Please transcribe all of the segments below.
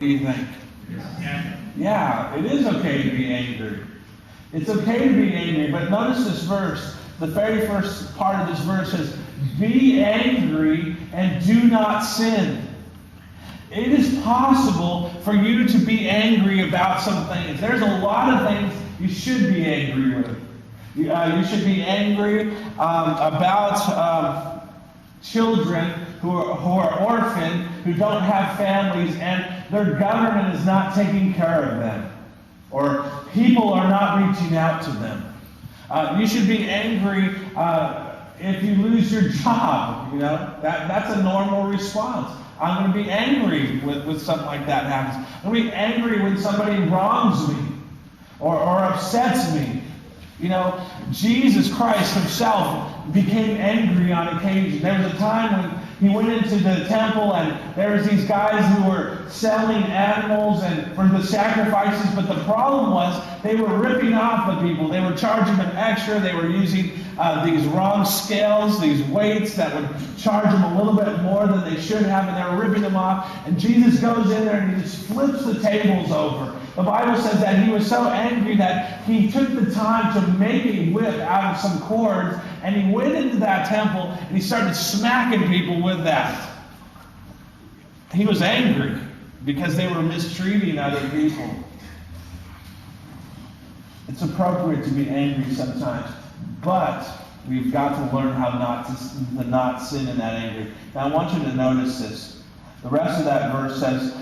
do you think? Yeah, it is okay to be angry. It's okay to be angry, but notice this verse. The very first part of this verse says, be angry and do not sin. It is possible for you to be angry about some things. There's a lot of things you should be angry with. You should be angry about children who are orphaned, who don't have families, and their government is not taking care of them. Or people are not reaching out to them. You should be angry if you lose your job. That's a normal response. I'm going to be angry with something like that happens. I'm going to be angry when somebody wrongs me or upsets me. Jesus Christ himself became angry on occasion. There was a time when he went into the temple and there was these guys who were selling animals and for the sacrifices, but the problem was they were ripping off the people. They were charging them extra. They were using these wrong scales, these weights that would charge them a little bit more than they should have, and they were ripping them off. And Jesus goes in there and he just flips the tables over. The Bible says that he was so angry that he took the time to make a whip out of some cords, and he went into that temple and he started smacking people with that. He was angry because they were mistreating other people. It's appropriate to be angry sometimes, but we've got to learn how to not sin in that anger. Now I want you to notice this. The rest of that verse says,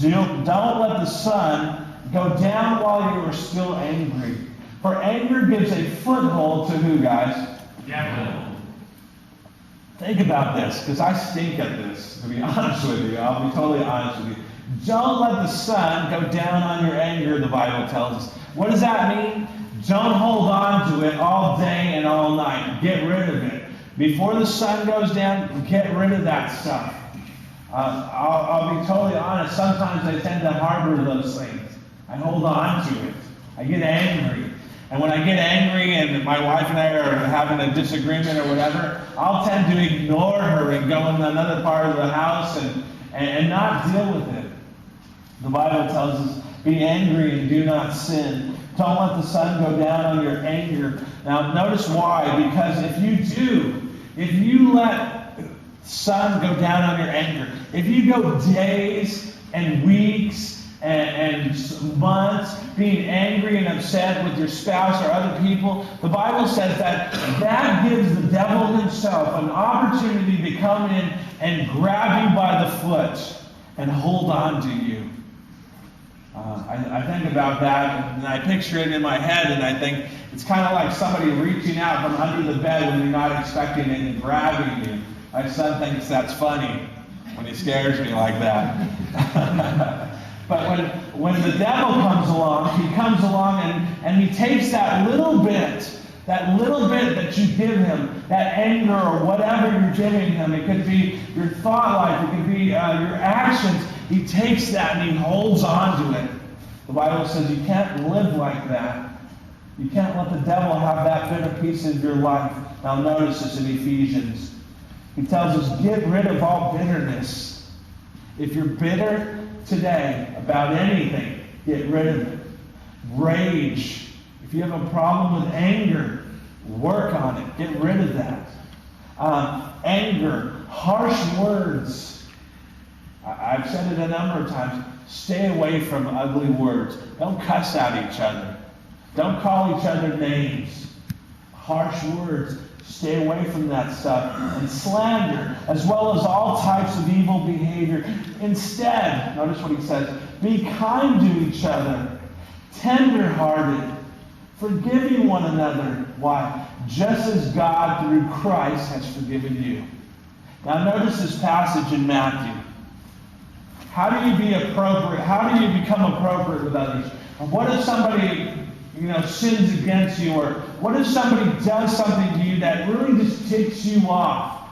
don't let the sun go down while you are still angry. For anger gives a foothold to who, guys? Yeah. Think about this, because I stink at this, to be honest with you. I'll be totally honest with you. Don't let the sun go down on your anger, the Bible tells us. What does that mean? Don't hold on to it all day and all night. Get rid of it. Before the sun goes down, get rid of that stuff. I'll be totally honest. Sometimes I tend to harbor those things. I hold on to it. I get angry. And when I get angry and my wife and I are having a disagreement or whatever, I'll tend to ignore her and go in another part of the house and not deal with it. The Bible tells us, be angry and do not sin. Don't let the sun go down on your anger. Now notice why. Because if you let the sun go down on your anger, if you go days and weeks and months being angry and upset with your spouse or other people, the Bible says that gives the devil himself an opportunity to come in and grab you by the foot and hold on to you. I think about that and I picture it in my head, and I think it's kind of like somebody reaching out from under the bed when you're not expecting it and grabbing you. My son thinks that's funny when he scares me like that. But when the devil comes along, he comes along and he takes that little bit that you give him, that anger or whatever you're giving him. It could be your thought life, it could be your actions. He takes that and he holds on to it. The Bible says you can't live like that. You can't let the devil have that bitter piece of your life. Now notice this in Ephesians. He tells us, get rid of all bitterness. If you're bitter today about anything, get rid of it. Rage. If you have a problem with anger, work on it. Get rid of that. Anger. Harsh words. I've said it a number of times. Stay away from ugly words. Don't cuss at each other. Don't call each other names. Harsh words. Stay away from that stuff. And slander, as well as all types of evil behavior. Instead, notice what he says, be kind to each other, tender-hearted, forgiving one another. Why? Just as God, through Christ, has forgiven you. Now notice this passage in Matthew. How do you be appropriate? How do you become appropriate with others? What if somebody sins against you, or what if somebody does something to you that really just ticks you off?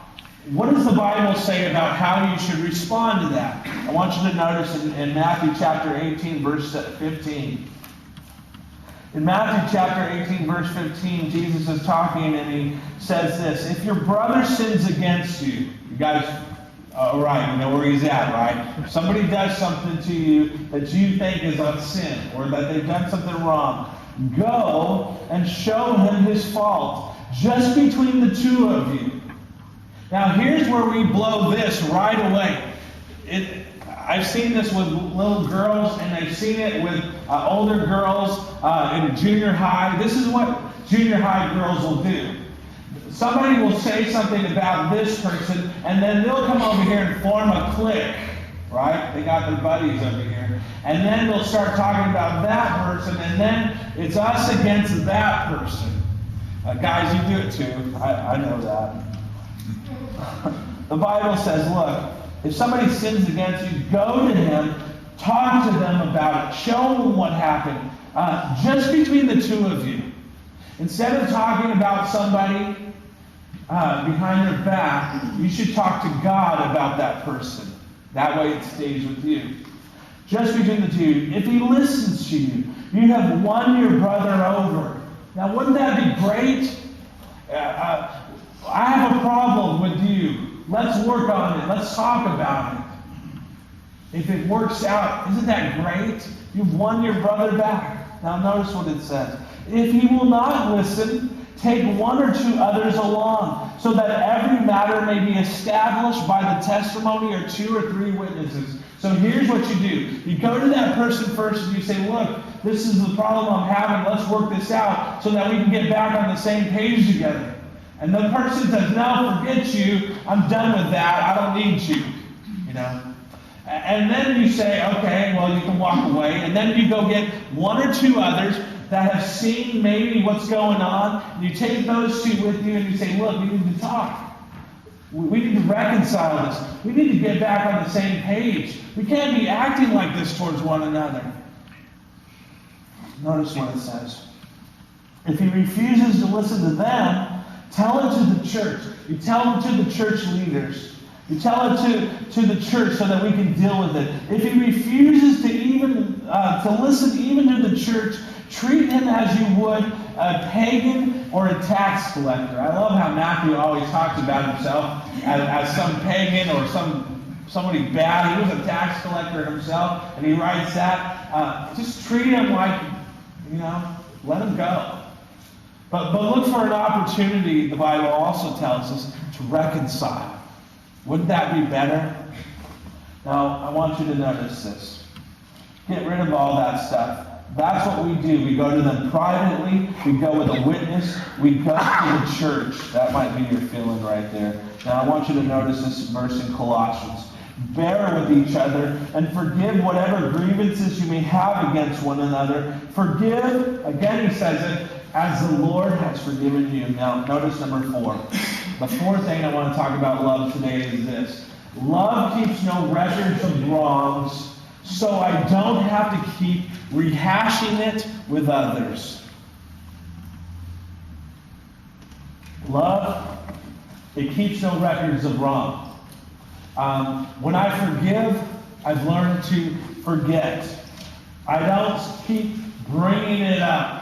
What does the Bible say about how you should respond to that? I want you to notice in Matthew chapter 18, verse 15. In Matthew chapter 18, verse 15, Jesus is talking and he says this, if your brother sins against you, you guys All right, you know where he's at, right? If somebody does something to you that you think is a sin, or that they've done something wrong, go and show him his fault, just between the two of you. Now, here's where we blow this right away. I've seen this with little girls, and I've seen it with older girls in junior high. This is what junior high girls will do. Somebody will say something about this person, and then they'll come over here and form a clique, right? They got their buddies over here. And then they'll start talking about that person, and then it's us against that person. Guys, you do it too. I know that. The Bible says, look, if somebody sins against you, go to him, talk to them about it, show them what happened, just between the two of you. Instead of talking about somebody behind their back, you should talk to God about that person. That way it stays with you. Just between the two. If he listens to you, you have won your brother over. Now, wouldn't that be great? I have a problem with you. Let's work on it. Let's talk about it. If it works out, isn't that great? You've won your brother back. Now, notice what it says. If he will not listen, take one or two others along, so that every matter may be established by the testimony of 2 or 3 witnesses. So here's what you do. You go to that person first and you say, look, this is the problem I'm having. Let's work this out so that we can get back on the same page together. And the person says, no, forget you. I'm done with that. I don't need you. You know? And then you say, okay, well, you can walk away. And then you go get 1 or 2 others that have seen maybe what's going on. And you take those 2 with you and you say, look, we need to talk. We need to reconcile this. We need to get back on the same page. We can't be acting like this towards one another. Notice what it says. If he refuses to listen to them, tell it to the church. You tell it to the church leaders. You tell it to the church so that we can deal with it. If he refuses to even to listen even to the church, treat him as you would a pagan or a tax collector. I love how Matthew always talks about himself as some pagan or somebody bad. He was a tax collector himself, and he writes that. Just treat him like, let him go. But look for an opportunity, the Bible also tells us, to reconcile. Wouldn't that be better? Now, I want you to notice this. Get rid of all that stuff. That's what we do. We go to them privately. We go with a witness. We go to the church. That might be your feeling right there. Now, I want you to notice this verse in Colossians. Bear with each other and forgive whatever grievances you may have against one another. Forgive, again he says it, as the Lord has forgiven you. Now, notice number 4. The 4th thing I want to talk about love today is this. Love keeps no records of wrongs, so I don't have to keep rehashing it with others. Love, it keeps no records of wrong. When I forgive, I've learned to forget. I don't keep bringing it up.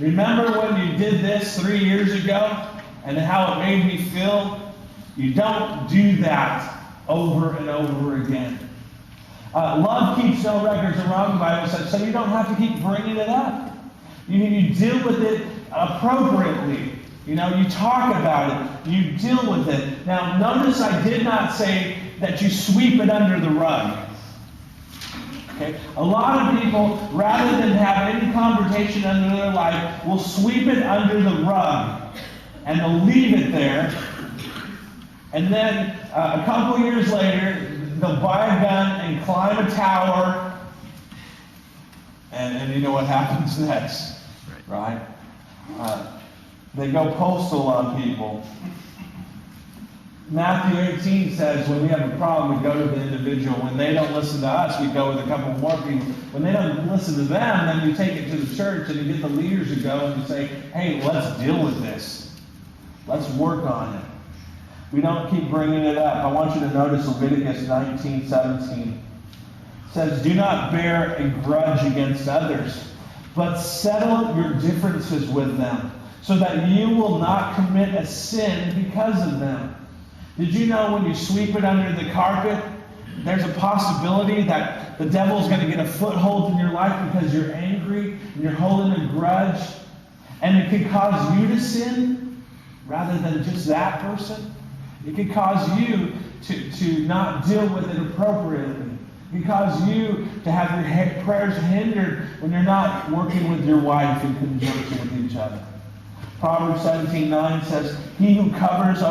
Remember when you did this 3 years ago and how it made me feel? You don't do that over and over again. Love keeps no records of wrong, the Bible says, so you don't have to keep bringing it up. You deal with it appropriately. You talk about it. You deal with it. Now, notice I did not say that you sweep it under the rug. Okay? A lot of people, rather than have any confrontation under their life, will sweep it under the rug. And they'll leave it there. And then a couple years later, they'll buy a gun and climb a tower. And you know what happens next, right? They go postal on people. Matthew 18 says when we have a problem, we go to the individual. When they don't listen to us, we go with a couple more people. When they don't listen to them, then you take it to the church and you get the leaders to go and you say, hey, let's deal with this. Let's work on it. We don't keep bringing it up. I want you to notice Leviticus 19:17. It says, do not bear a grudge against others, but settle your differences with them, so that you will not commit a sin because of them. Did you know when you sweep it under the carpet, there's a possibility that the devil's going to get a foothold in your life because you're angry and you're holding a grudge, and it could cause you to sin rather than just that person? It could cause you to not deal with it appropriately. It could cause you to have your prayers hindered when you're not working with your wife in conjunction with each other. Proverbs 17:9 says, "He who covers